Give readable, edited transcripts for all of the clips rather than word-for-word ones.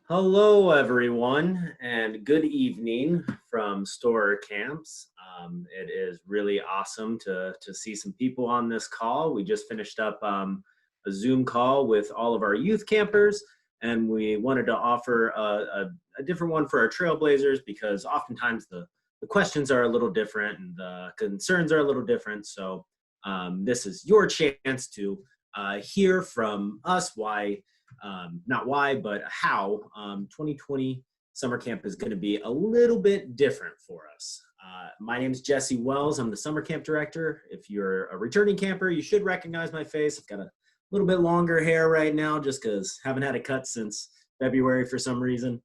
Hello, everyone, and good evening from Store Camps. It is really awesome to see some people on this call. We just finished up a Zoom call with all of our youth campers, and we wanted to offer a different one for our Trailblazers because oftentimes the questions are a little different and the concerns are a little different. So this is your chance to hear from us why not why, but how 2020 summer camp is going to be a little bit different for us. My name is Jesse Wells. I'm the summer camp director. If you're a returning camper, you should recognize my face. I've got a little bit longer hair right now just because I haven't had a cut since February for some reason.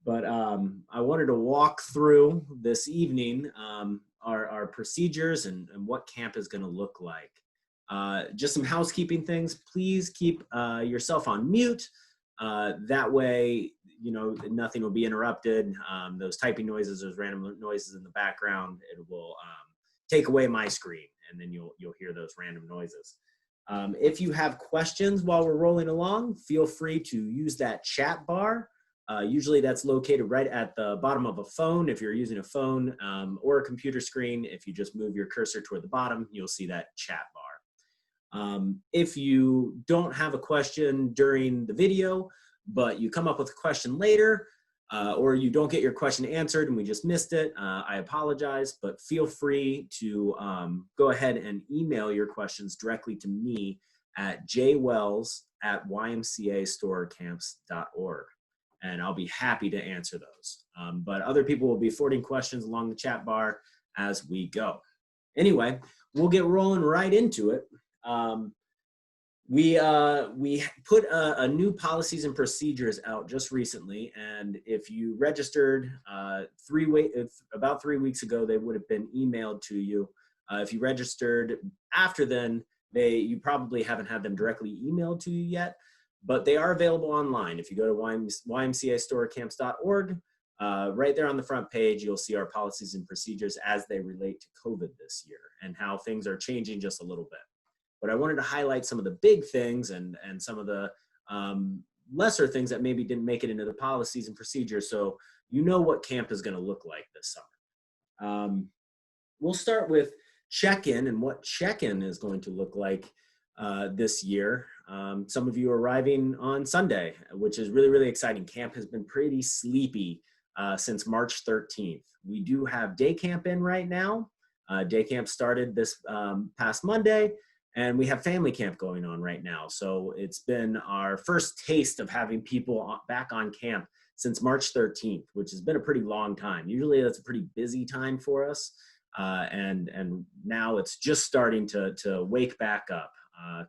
But I wanted to walk through this evening our procedures and what camp is going to look like. Just some housekeeping things. Please keep yourself on mute. That way, you know, nothing will be interrupted. Those typing noises, those random noises in the background, it will take away my screen, and then you'll hear those random noises. If you have questions while we're rolling along, feel free to use that chat bar. Usually that's located right at the bottom of a phone. If you're using a phone or a computer screen, if you just move your cursor toward the bottom, you'll see that chat bar. If you don't have a question during the video, but you come up with a question later, or you don't get your question answered and we just missed it, I apologize, but feel free to go ahead and email your questions directly to me at jwells@ymcastorecamps.org, and I'll be happy to answer those. But other people will be forwarding questions along the chat bar as we go. Anyway, we'll get rolling right into it. We put a new policies and procedures out just recently, and if you registered about 3 weeks ago, they would have been emailed to you. If you registered after then, you probably haven't had them directly emailed to you yet, but they are available online. If you go to YMCAstorecamps.org, right there on the front page, you'll see our policies and procedures as they relate to COVID this year and how things are changing just a little bit. But I wanted to highlight some of the big things and some of the lesser things that maybe didn't make it into the policies and procedures, so you know what camp is going to look like this summer. We'll start with check-in and what check-in is going to look like this year. Some of you are arriving on Sunday, which is really, really exciting. Camp has been pretty sleepy since March 13th. We do have day camp in right now. Day camp started this past Monday. And we have family camp going on right now. So it's been our first taste of having people back on camp since March 13th, which has been a pretty long time. Usually that's a pretty busy time for us. And now it's just starting to wake back up.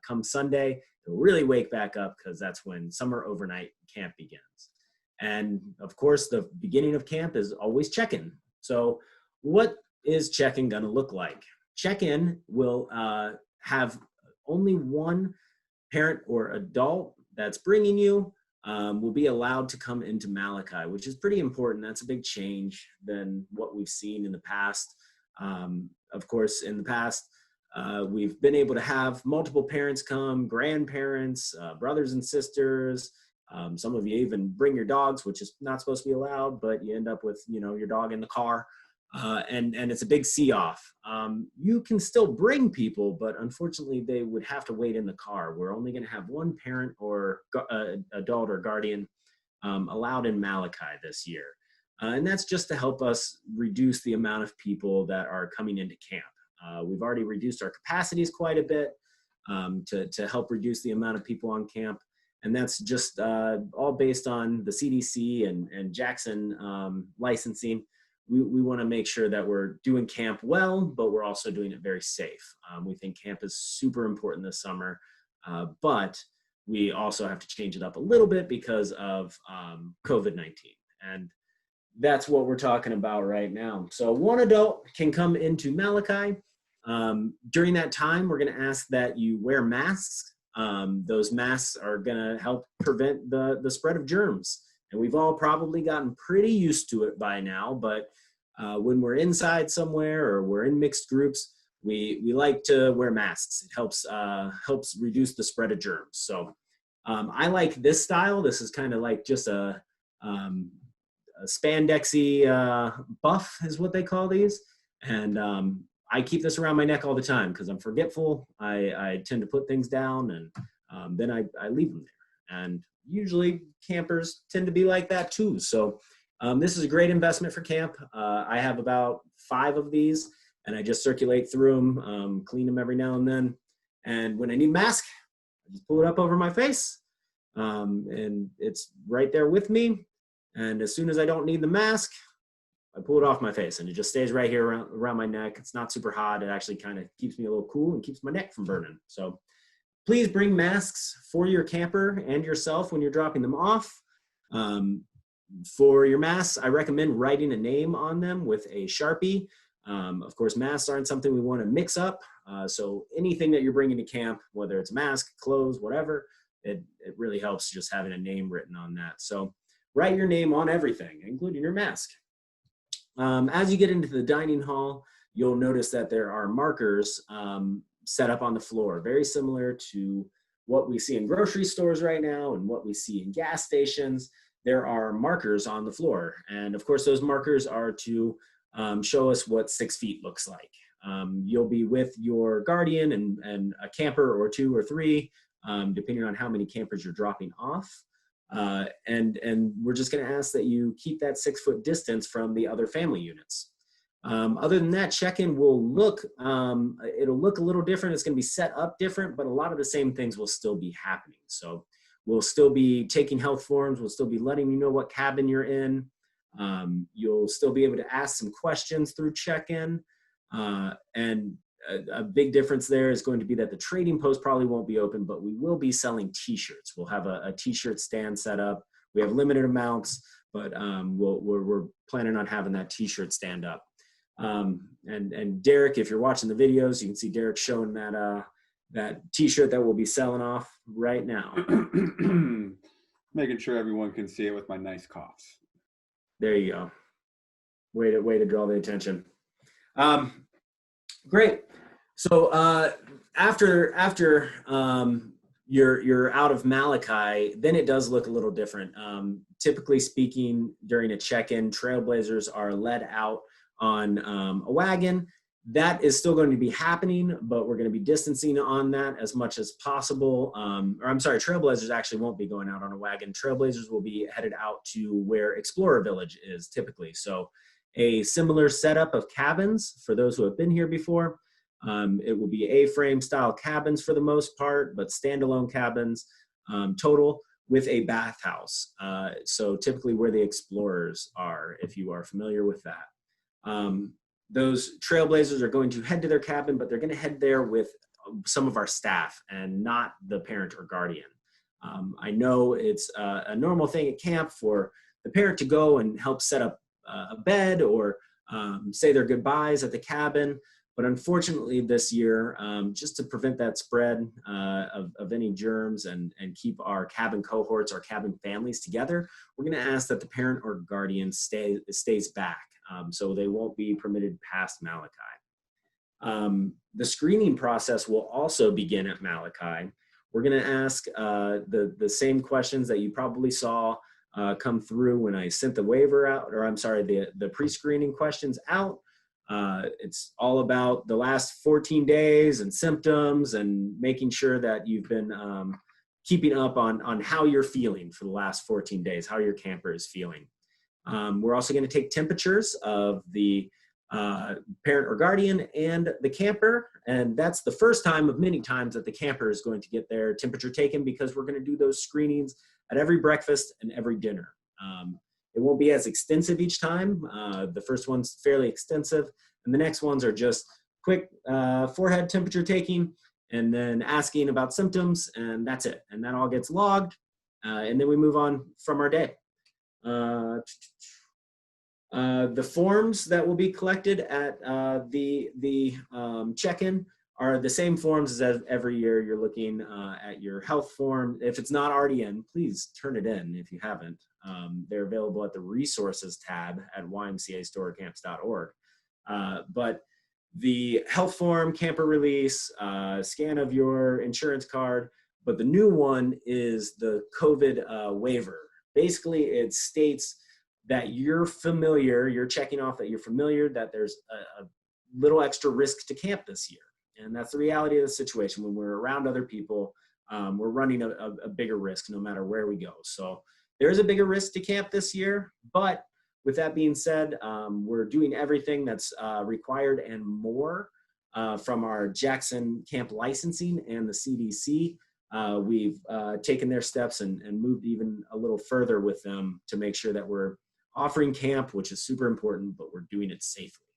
Come Sunday, it'll really wake back up because that's when summer overnight camp begins. And of course, the beginning of camp is always check-in. So what is check-in gonna look like? Check-in will have only one parent or adult that's bringing you will be allowed to come into Malachi, which is pretty important. That's a big change than what we've seen in the past. Of course, in the past, we've been able to have multiple parents come, grandparents, brothers and sisters. Some of you even bring your dogs, which is not supposed to be allowed, but you end up with, you know, your dog in the car. And it's a big see-off. You can still bring people, but unfortunately they would have to wait in the car. We're only going to have one parent or adult or guardian allowed in Malachi this year. And that's just to help us reduce the amount of people that are coming into camp. We've already reduced our capacities quite a bit to help reduce the amount of people on camp. And that's just all based on the CDC and Jackson licensing. We want to make sure that we're doing camp well, but we're also doing it very safe. We think camp is super important this summer, but we also have to change it up a little bit because of COVID-19. And that's what we're talking about right now. So one adult can come into Malachi. During that time, we're going to ask that you wear masks. Those masks are going to help prevent the spread of germs. And we've all probably gotten pretty used to it by now, but when we're inside somewhere or we're in mixed groups, we like to wear masks. It helps reduce the spread of germs. So I like this style. This is kind of like just a a spandexy buff is what they call these. And I keep this around my neck all the time because I'm forgetful. I tend to put things down, and then I leave them there. And usually campers tend to be like that too. So this is a great investment for camp. I have about 5 of these, and I just circulate through them, clean them every now and then. And when I need a mask, I just pull it up over my face, and it's right there with me. And as soon as I don't need the mask, I pull it off my face, and it just stays right here around my neck. It's not super hot. It actually kind of keeps me a little cool and keeps my neck from burning. So please bring masks for your camper and yourself when you're dropping them off. For your masks, I recommend writing a name on them with a Sharpie. Of course, masks aren't something we want to mix up. So anything that you're bringing to camp, whether it's mask, clothes, whatever, it really helps just having a name written on that. So write your name on everything, including your mask. As you get into the dining hall, you'll notice that there are markers set up on the floor, very similar to what we see in grocery stores right now and what we see in gas stations. There are markers on the floor. And of course, those markers are to show us what 6 feet looks like. You'll be with your guardian and a camper or 2 or 3, depending on how many campers you're dropping off. And we're just going to ask that you keep that 6-foot distance from the other family units. Other than that, check-in will look, it'll look a little different. It's going to be set up different, but a lot of the same things will still be happening. So we'll still be taking health forms. We'll still be letting you know what cabin you're in. You'll still be able to ask some questions through check-in. And a big difference there is going to be that the trading post probably won't be open, but we will be selling t-shirts. We'll have a t-shirt stand set up. We have limited amounts, but we're planning on having that t-shirt stand up. And Derek, if you're watching the videos, you can see Derek showing that t-shirt that we'll be selling off right now. Making sure everyone can see it with my nice coughs. There you go. Way to draw the attention. Great. So after you're out of Malachi, then it does look a little different. Typically speaking, during a check-in, Trailblazers are led out on a wagon. That is still going to be happening, but we're going to be distancing on that as much as possible. Or I'm sorry, Trailblazers actually won't be going out on a wagon. Trailblazers will be headed out to where Explorer Village is typically. So a similar setup of cabins for those who have been here before. It will be A-frame style cabins for the most part, but standalone cabins total with a bathhouse. So typically where the Explorers are, if you are familiar with that. Those Trailblazers are going to head to their cabin, but they're going to head there with some of our staff and not the parent or guardian. I know it's a normal thing at camp for the parent to go and help set up a bed or say their goodbyes at the cabin. But unfortunately this year, just to prevent that spread of any germs and keep our cabin cohorts, our cabin families together, we're going to ask that the parent or guardian stays back. So they won't be permitted past Malachi. The screening process will also begin at Malachi. We're going to ask the same questions that you probably saw come through when I sent the waiver out, or I'm sorry, the pre-screening questions out. It's all about the last 14 days and symptoms and making sure that you've been keeping up on how you're feeling for the last 14 days, how your camper is feeling. We're also going to take temperatures of the parent or guardian and the camper, and that's the first time of many times that the camper is going to get their temperature taken, because we're going to do those screenings at every breakfast and every dinner. It won't be as extensive each time. The first one's fairly extensive, and the next ones are just quick forehead temperature taking and then asking about symptoms, and that's it. And that all gets logged, and then we move on from our day. The forms that will be collected at the check-in are the same forms as every year. You're looking at your health form. If it's not already in, please turn it in if you haven't. They're available at the resources tab at ymcastorcamps.org. But the health form, camper release, scan of your insurance card, but the new one is the COVID waiver. Basically, it states that you're checking off that you're familiar, that there's a little extra risk to camp this year. And that's the reality of the situation. When we're around other people, we're running a bigger risk no matter where we go. So there's a bigger risk to camp this year. But with that being said, we're doing everything that's required and more from our Jackson camp licensing and the CDC. We've taken their steps and moved even a little further with them to make sure that we're offering camp, which is super important, but we're doing it safely,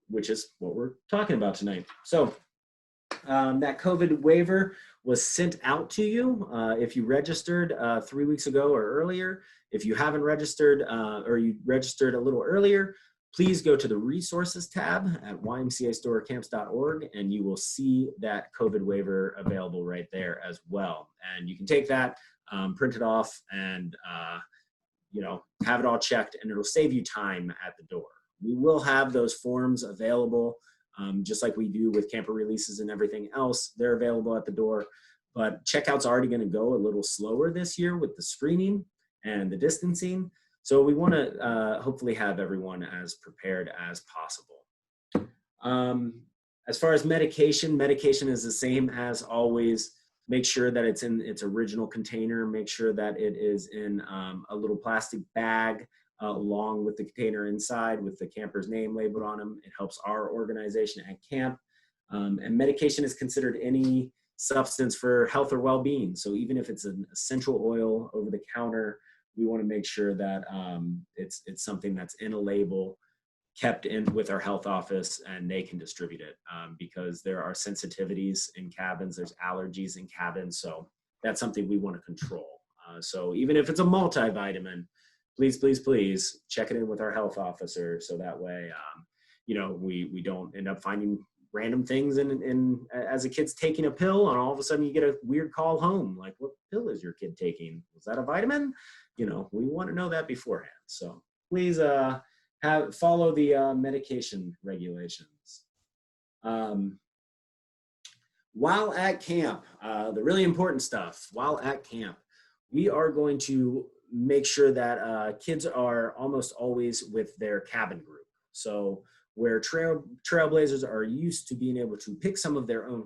which is what we're talking about tonight. So that COVID waiver was sent out to you if you registered 3 weeks ago or earlier. If you haven't registered or you registered a little earlier, please go to the resources tab at ymcastorecamps.org and you will see that COVID waiver available right there as well. And you can take that, print it off, and have it all checked, and it'll save you time at the door. We will have those forms available, just like we do with camper releases and everything else. They're available at the door, but checkout's already going to go a little slower this year with the screening and the distancing. So we want to hopefully have everyone as prepared as possible. As far as medication is the same as always. Make sure that it's in its original container. Make sure that it is in a little plastic bag along with the container inside with the camper's name labeled on them. It helps our organization at camp. And medication is considered any substance for health or well-being. So even if it's an essential oil over the counter, we want to make sure that it's something that's in a label, kept in with our health office, and they can distribute it because there are sensitivities in cabins, there's allergies in cabins, so that's something we want to control. So even if it's a multivitamin, please check it in with our health officer, so that way we don't end up finding random things in as a kid's taking a pill and all of a sudden you get a weird call home like, what pill is your kid taking? Was that a vitamin? We want to know that beforehand. So please follow the medication regulations. While at camp, the really important stuff, while at camp, we are going to make sure that kids are almost always with their cabin group. So where Trailblazers are used to being able to pick some of their own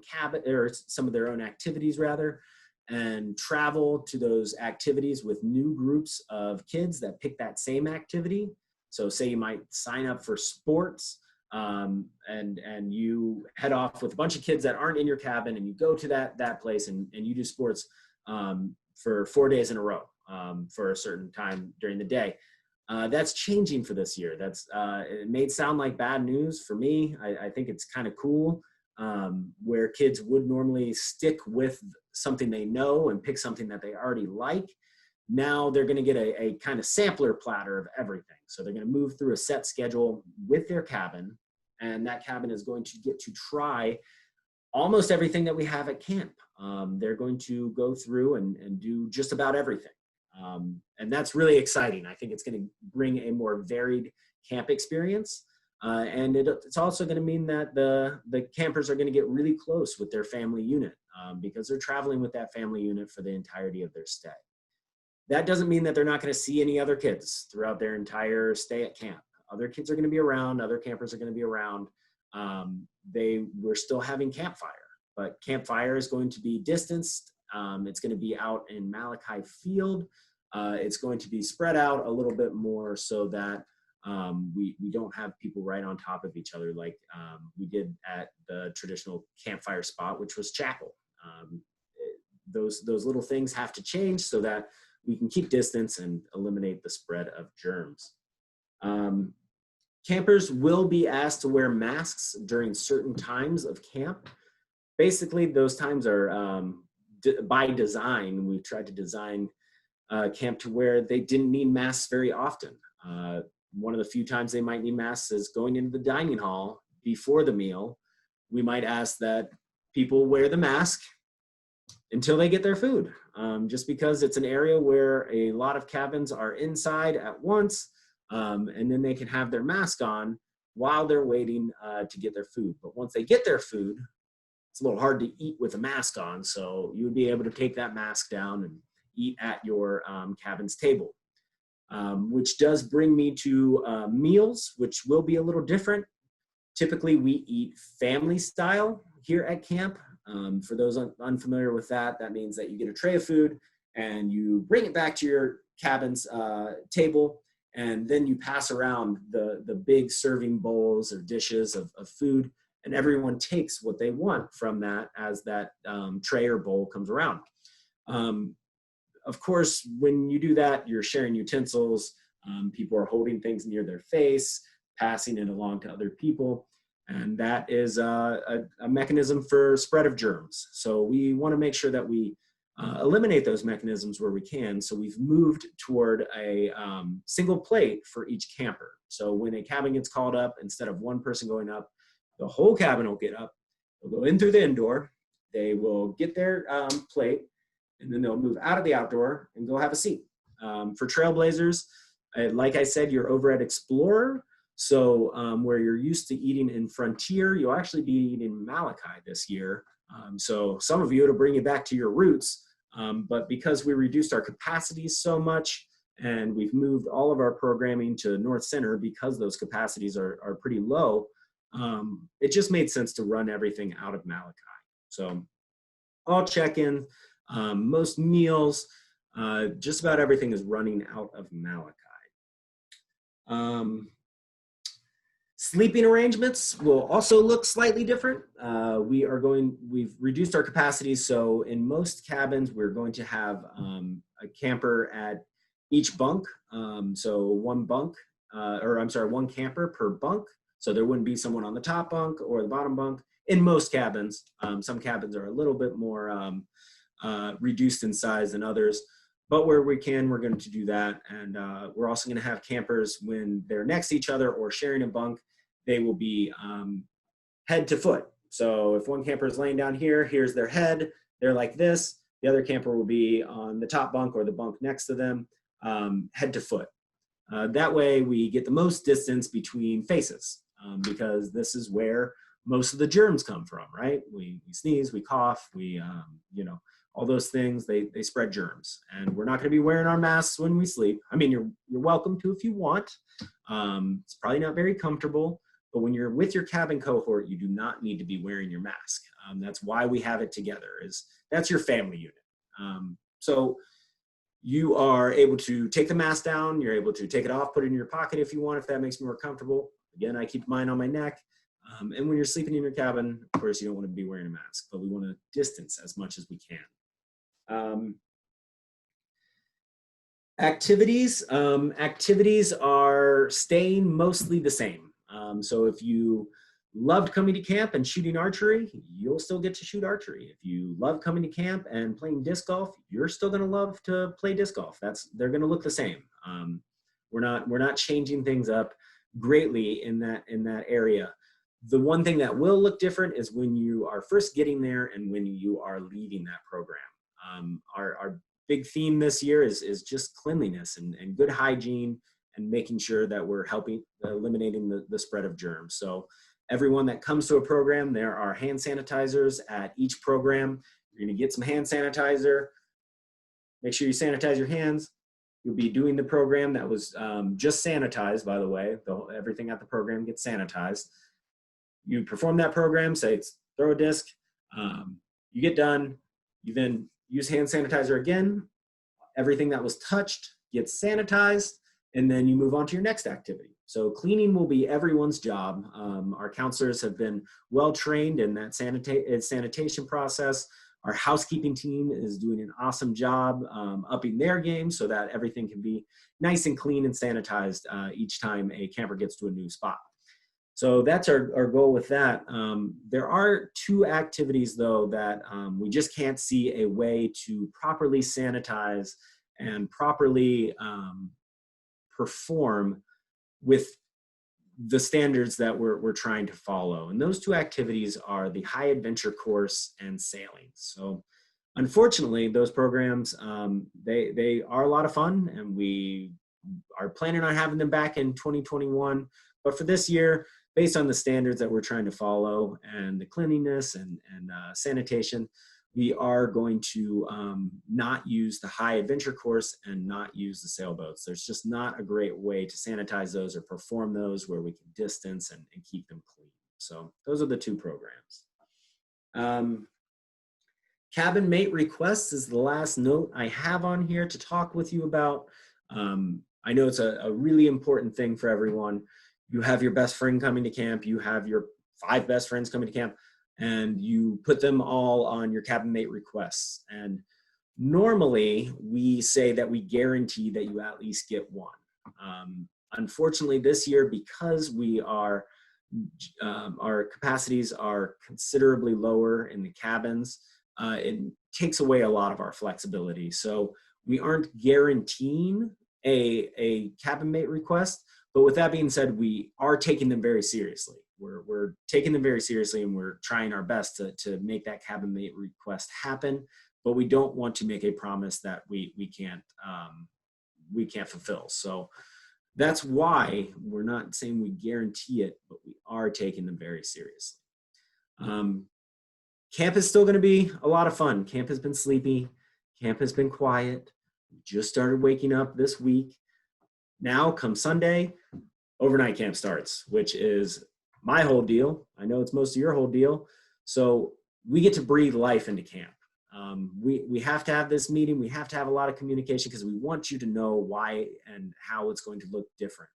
activities rather, and travel to those activities with new groups of kids that pick that same activity. So say you might sign up for sports and you head off with a bunch of kids that aren't in your cabin and you go to that place and you do sports for 4 days in a row for a certain time during the day. That's changing for this year. It may sound like bad news for me. I think it's kind of cool where kids would normally stick with something they know and pick something that they already like. Now they're going to get a kind of sampler platter of everything. So they're going to move through a set schedule with their cabin, and that cabin is going to get to try almost everything that we have at camp. They're going to go through and do just about everything. And that's really exciting. I think it's going to bring a more varied camp experience. And it's also going to mean that the campers are going to get really close with their family unit because they're traveling with that family unit for the entirety of their stay. That doesn't mean that they're not going to see any other kids throughout their entire stay at camp. Other kids are going to be around. Other campers are going to be around. We're still having campfire, but campfire is going to be distanced. It's going to be out in Malachi Field. It's going to be spread out a little bit more so that we don't have people right on top of each other like we did at the traditional campfire spot, which was chapel. Those little things have to change so that we can keep distance and eliminate the spread of germs. Campers will be asked to wear masks during certain times of camp. Basically, those times are by design. We've tried to design camp to where they didn't need masks very often. One of the few times they might need masks is going into the dining hall before the meal. We might ask that people wear the mask until they get their food, just because it's an area where a lot of cabins are inside at once, and then they can have their mask on while they're waiting to get their food. But once they get their food, it's a little hard to eat with a mask on, so you would be able to take that mask down and eat at your cabin's table. Which does bring me to meals, which will be a little different. Typically, we eat family style here at camp. For those unfamiliar with that, that means that you get a tray of food and you bring it back to your cabin's table, and then you pass around the big serving bowls or dishes of food, and everyone takes what they want from that as that tray or bowl comes around. Of course, when you do that, you're sharing utensils. People are holding things near their face, passing it along to other people. And that is a mechanism for spread of germs. So we want to make sure that we eliminate those mechanisms where we can. So we've moved toward a single plate for each camper. So when a cabin gets called up, instead of one person going up, the whole cabin will get up. They'll go in through the indoor. They will get their plate, and then they'll move out of the outdoor and go have a seat. For Trailblazers, like I said, you're over at Explorer. So where you're used to eating in Frontier, you'll actually be eating Malachi this year. So some of you, it'll bring you back to your roots. But because we reduced our capacities so much and we've moved all of our programming to North Center because those capacities are pretty low, it just made sense to run everything out of Malachi. So all check-in, most meals, just about everything is running out of Malachi. Sleeping arrangements will also look slightly different. We've reduced our capacities, so in most cabins, we're going to have a camper at each bunk. So one camper per bunk. So there wouldn't be someone on the top bunk or the bottom bunk. In most cabins, some cabins are a little bit more reduced in size than others. But where we can, we're going to do that. And we're also going to have campers when they're next to each other or sharing a bunk, they will be head to foot. So if one camper is laying down here, here's their head, they're like this. The other camper will be on the top bunk or the bunk next to them, head to foot. That way we get the most distance between faces because this is where most of the germs come from, right? We sneeze, we cough, all those things, they spread germs. And we're not going to be wearing our masks when we sleep. I mean, you're welcome to if you want. It's probably not very comfortable, but when you're with your cabin cohort, you do not need to be wearing your mask. That's why we have it together, that's your family unit. So you are able to take the mask down, you're able to take it off, put it in your pocket if you want, if that makes me more comfortable. Again, I keep mine on my neck. And when you're sleeping in your cabin, of course, you don't want to be wearing a mask, but we want to distance as much as we can. Activities are staying mostly the same. So if you loved coming to camp and shooting archery, you'll still get to shoot archery. If you love coming to camp and playing disc golf, you're still going to love to play disc golf. They're going to look the same. We're not changing things up greatly in that area. The one thing that will look different is when you are first getting there and when you are leaving that program. Our big theme this year is just cleanliness and good hygiene and making sure that we're helping eliminating the spread of germs. So everyone that comes to a program, there are hand sanitizers at each program. You're going to get some hand sanitizer. Make sure you sanitize your hands. You'll be doing the program that was just sanitized, by the way. Everything at the program gets sanitized. You perform that program, say throw a disc. You get done. You then use hand sanitizer again. Everything that was touched gets sanitized, and then you move on to your next activity. So cleaning will be everyone's job. Our counselors have been well trained in that sanitation process. Our housekeeping team is doing an awesome job upping their game so that everything can be nice and clean and sanitized each time a camper gets to a new spot. So that's our goal with that. There are two activities, though, that we just can't see a way to properly sanitize and properly perform with the standards that we're trying to follow. And those two activities are the high adventure course and sailing. So unfortunately, those programs, they are a lot of fun, and we are planning on having them back in 2021. But for this year, based on the standards that we're trying to follow and the cleanliness and sanitation, we are going to not use the high adventure course and not use the sailboats. There's just not a great way to sanitize those or perform those where we can distance and keep them clean. So those are the two programs. Cabin mate requests is the last note I have on here to talk with you about. I know it's a really important thing for everyone. You have your best friend coming to camp, you have your 5 best friends coming to camp, and you put them all on your cabin mate requests. And normally we say that we guarantee that you at least get one. Unfortunately this year, because we are, our capacities are considerably lower in the cabins, it takes away a lot of our flexibility. So we aren't guaranteeing a cabin mate request, but with that being said, we are taking them very seriously. We're taking them very seriously, and we're trying our best to make that cabin mate request happen, but we don't want to make a promise that we can't fulfill. So that's why we're not saying we guarantee it, but we are taking them very seriously. Camp is still going to be a lot of fun. Camp has been sleepy. Camp has been quiet. We just started waking up this week. Now, come Sunday, overnight camp starts, which is my whole deal. I know it's most of your whole deal. So we get to breathe life into camp. We have to have this meeting. We have to have a lot of communication because we want you to know why and how it's going to look different.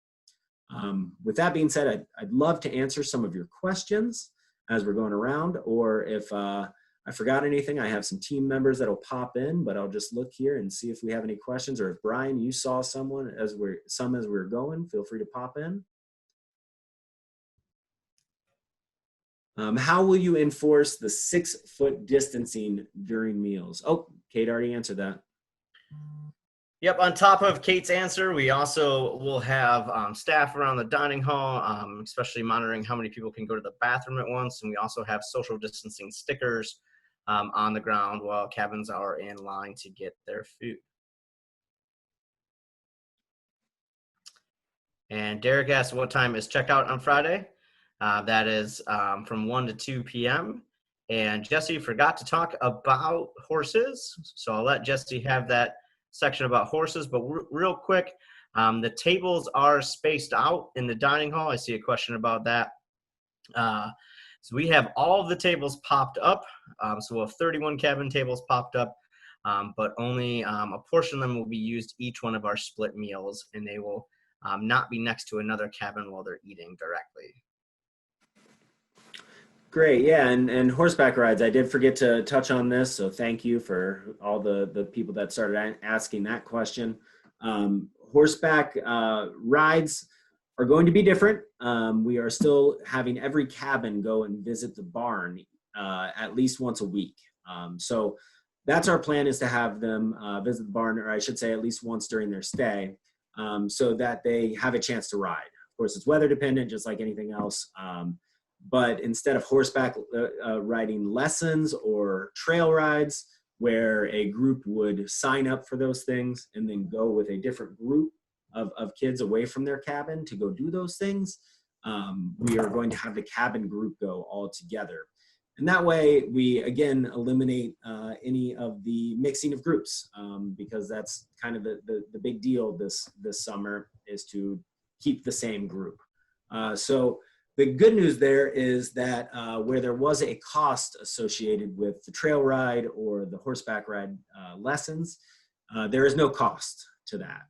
With that being said, I'd love to answer some of your questions as we're going around, or if I forgot anything, I have some team members that'll pop in, but I'll just look here and see if we have any questions, or if Brian, you saw someone as we're going, feel free to pop in. How will you enforce the 6-foot distancing during meals? Oh, Kate already answered that. Yep, on top of Kate's answer, we also will have staff around the dining hall, especially monitoring how many people can go to the bathroom at once. And we also have social distancing stickers on the ground while cabins are in line to get their food. And Derek asked, what time is checkout on Friday? That is from 1 to 2 p.m. And Jesse forgot to talk about horses, so I'll let Jesse have that section about horses, but real quick, the tables are spaced out in the dining hall. I see a question about that. So we have all of the tables popped up. So we'll have 31 cabin tables popped up, but only a portion of them will be used each one of our split meals, and they will not be next to another cabin while they're eating directly. Great, yeah, and horseback rides, I did forget to touch on this, so thank you for all the people that started asking that question. Horseback rides are going to be different. We are still having every cabin go and visit the barn at least once a week. So that's our plan, is to have them visit the barn, or I should say at least once during their stay, so that they have a chance to ride. Of course, it's weather dependent, just like anything else. But instead of horseback riding lessons or trail rides, where a group would sign up for those things and then go with a different group of kids away from their cabin to go do those things, we are going to have the cabin group go all together. And that way we, again, eliminate any of the mixing of groups, because that's kind of the big deal this summer, is to keep the same group. So the good news there is that where there was a cost associated with the trail ride or the horseback ride lessons, there is no cost to that.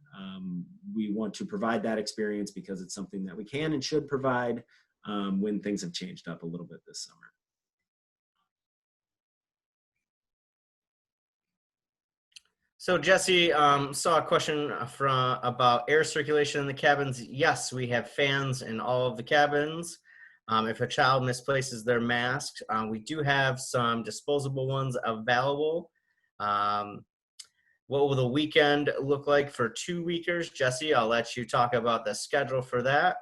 We want to provide that experience because it's something that we can and should provide when things have changed up a little bit this summer. So Jesse saw a question about air circulation in the cabins. Yes, we have fans in all of the cabins. If a child misplaces their mask, we do have some disposable ones available. What will the weekend look like for 2-weekers? Jesse, I'll let you talk about the schedule for that.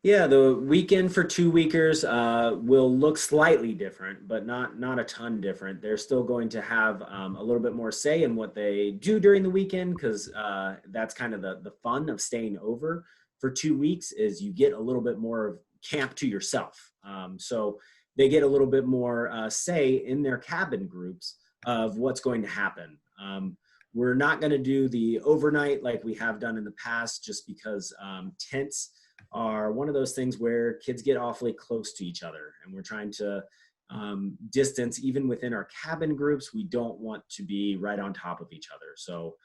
Yeah, the weekend for 2-weekers will look slightly different, but not a ton different. They're still going to have a little bit more say in what they do during the weekend, because that's kind of the fun of staying over for 2 weeks, is you get a little bit more of camp to yourself. So they get a little bit more say in their cabin groups of what's going to happen. We're not going to do the overnight like we have done in the past, just because tents are one of those things where kids get awfully close to each other, and we're trying to distance even within our cabin groups. We don't want to be right on top of each other. So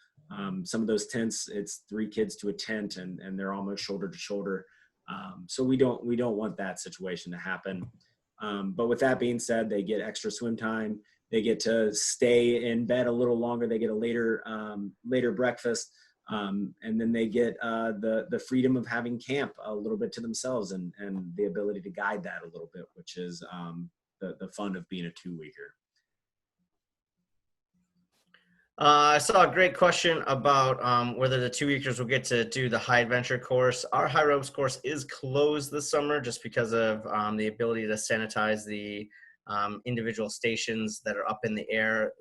some of those tents, it's 3 kids to a tent, and they're almost shoulder to shoulder. So we don't want that situation to happen. But with that being said, they get extra swim time. They get to stay in bed a little longer. They get a later breakfast. And then they get the freedom of having camp a little bit to themselves, and the ability to guide that a little bit, which is the fun of being a 2-weeker. I saw a great question about whether the 2-weekers will get to do the high adventure course. Our high ropes course is closed this summer just because of the ability to sanitize the individual stations that are up in the air.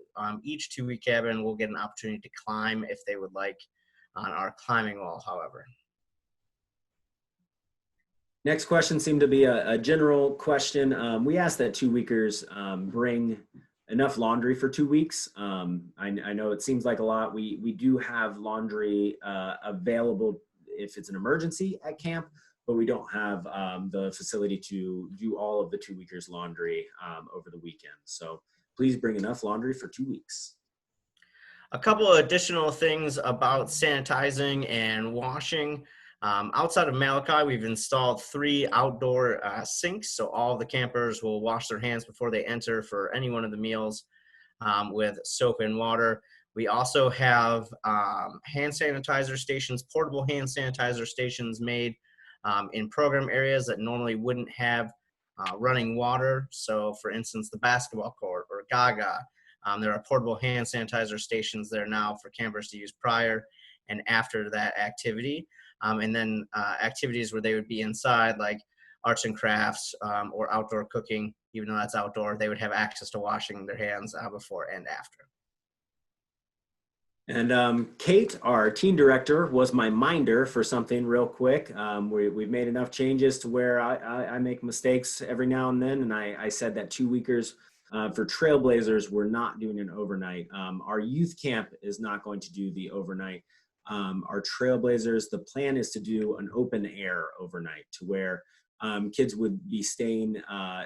Each 2-week cabin will get an opportunity to climb if they would like on our climbing wall, however. Next question seemed to be a general question. We asked that 2-weekers bring enough laundry for 2 weeks. I know it seems like a lot. We do have laundry available if it's an emergency at camp, but we don't have the facility to do all of the 2-weekers laundry over the weekend. So please bring enough laundry for 2 weeks. A couple of additional things about sanitizing and washing. Outside of Malachi, we've installed 3 outdoor sinks, so all of the campers will wash their hands before they enter for any one of the meals with soap and water. We also have hand sanitizer stations, portable hand sanitizer stations made in program areas that normally wouldn't have running water. So for instance, the basketball court or Gaga, there are portable hand sanitizer stations there now for campers to use prior and after that activity. And then activities where they would be inside, like arts and crafts or outdoor cooking, even though that's outdoor, they would have access to washing their hands before and after. And Kate, our team director, was my minder for something real quick. We've made enough changes to where I make mistakes every now and then, and I said that 2-weekers for Trailblazers, we're not doing an overnight. Our youth camp is not going to do the overnight. Our Trailblazers, the plan is to do an open air overnight, to where kids would be staying,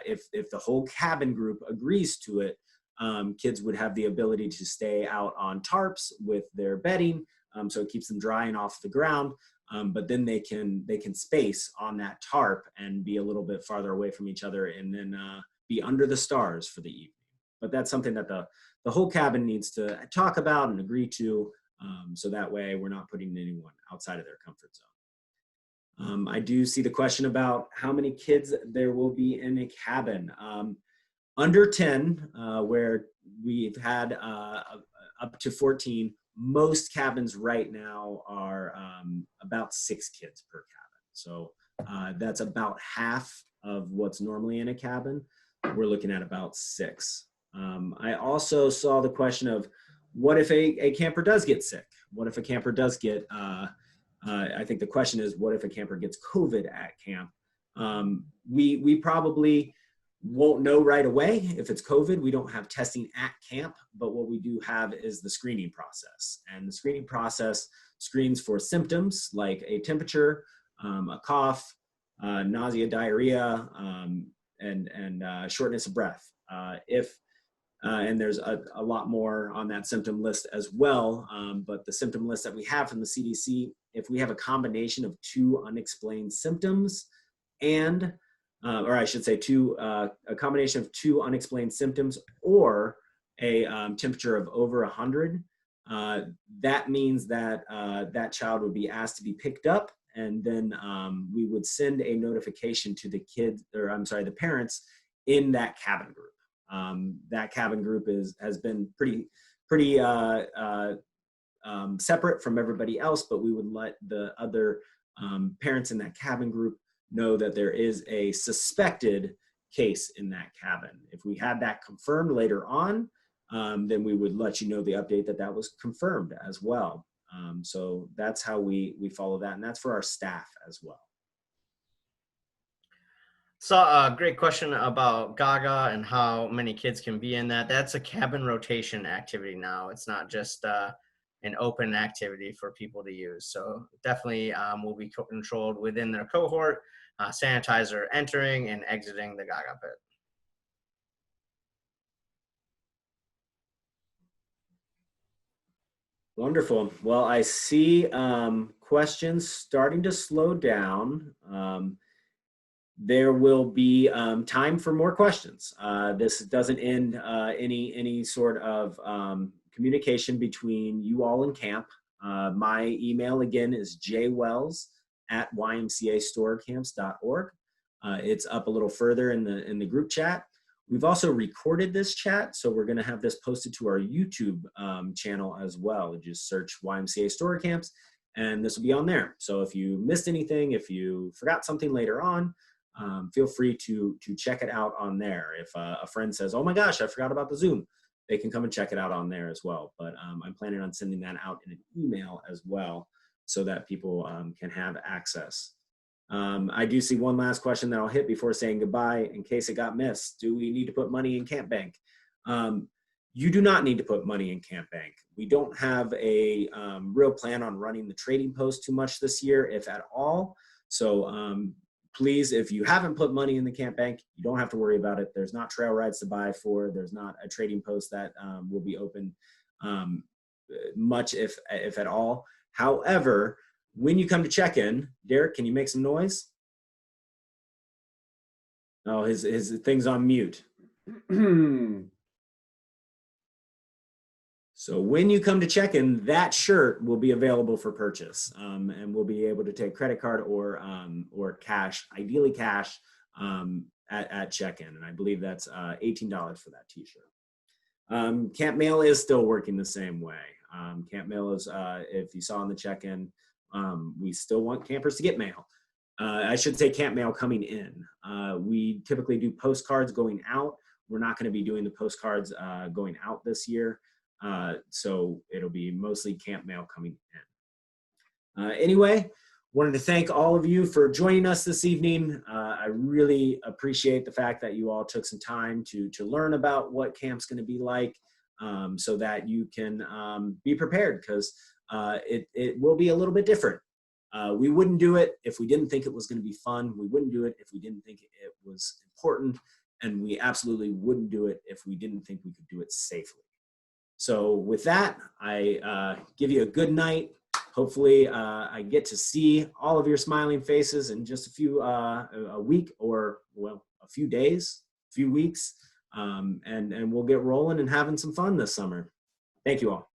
if the whole cabin group agrees to it, kids would have the ability to stay out on tarps with their bedding, so it keeps them dry and off the ground, but then they can space on that tarp and be a little bit farther away from each other, and then be under the stars for the evening. But that's something that the whole cabin needs to talk about and agree to, so that way we're not putting anyone outside of their comfort zone. I do see the question about how many kids there will be in a cabin. Under 10, where we've had up to 14, most cabins right now are about 6 kids per cabin. So that's about half of what's normally in a cabin. We're looking at about 6. I also saw the question of, what if a camper does get sick? What if a camper does get, I think the question is, what if a camper gets COVID at camp? We probably won't know right away if it's COVID. We don't have testing at camp, but what we do have is the screening process. And the screening process screens for symptoms like a temperature, a cough, nausea, diarrhea, and shortness of breath. And there's a lot more on that symptom list as well. But the symptom list that we have from the CDC, if we have a combination of 2 unexplained symptoms and, or I should say a combination of 2 unexplained symptoms or a temperature of over 100, that means that that child would be asked to be picked up, and then we would send a notification to the kids, or I'm sorry, the parents in that cabin group. That cabin group has been pretty separate from everybody else, but we would let the other parents in that cabin group know that there is a suspected case in that cabin. If we had that confirmed later on, then we would let you know the update that was confirmed as well. So that's how we follow that, and that's for our staff as well. Saw a great question about Gaga and how many kids can be in that. That's a cabin rotation activity now. It's not just an open activity for people to use. So definitely will be controlled within their cohort, sanitizer entering and exiting the Gaga pit. Wonderful. Well, I see questions starting to slow down. There will be time for more questions. This doesn't end any sort of communication between you all and camp. My email again is jwells@ymcastorecamps.org. It's up a little further in the group chat. We've also recorded this chat, so we're going to have this posted to our YouTube channel as well. Just search YMCA Store Camps, and this will be on there. So if you missed anything, if you forgot something later on, feel free to check it out on there. If a friend says, "Oh my gosh, I forgot about the Zoom," they can come and check it out on there as well. But I'm planning on sending that out in an email as well, so that people can have access. I do see one last question that I'll hit before saying goodbye in case it got missed. Do we need to put money in Camp Bank? You do not need to put money in Camp Bank. We don't have a real plan on running the trading post too much this year, if at all. So please, if you haven't put money in the Camp Bank, you don't have to worry about it. There's not trail rides to buy for. There's not a trading post that will be open much, if at all. However, when you come to check in, Derek, can you make some noise? Oh, his thing's on mute. So when you come to check in, that shirt will be available for purchase, and we'll be able to take credit card or cash, ideally cash, at check-in. And I believe that's $18 for that T-shirt. Campmail is still working the same way. Campmail is, if you saw in the check-in, we still want campers to get mail. I should say Campmail coming in. We typically do postcards going out. We're not going to be doing the postcards going out this year. So it'll be mostly Campmail coming in. Anyway, wanted to thank all of you for joining us this evening. I really appreciate the fact that you all took some time to learn about what camp's going to be like, so that you can be prepared, because it will be a little bit different. We wouldn't do it if we didn't think it was going to be fun. We wouldn't do it if we didn't think it was important. And we absolutely wouldn't do it if we didn't think we could do it safely. So with that, I give you a good night. Hopefully I get to see all of your smiling faces in just a week, or, well, a few days, a few weeks. And we'll get rolling and having some fun this summer. Thank you all.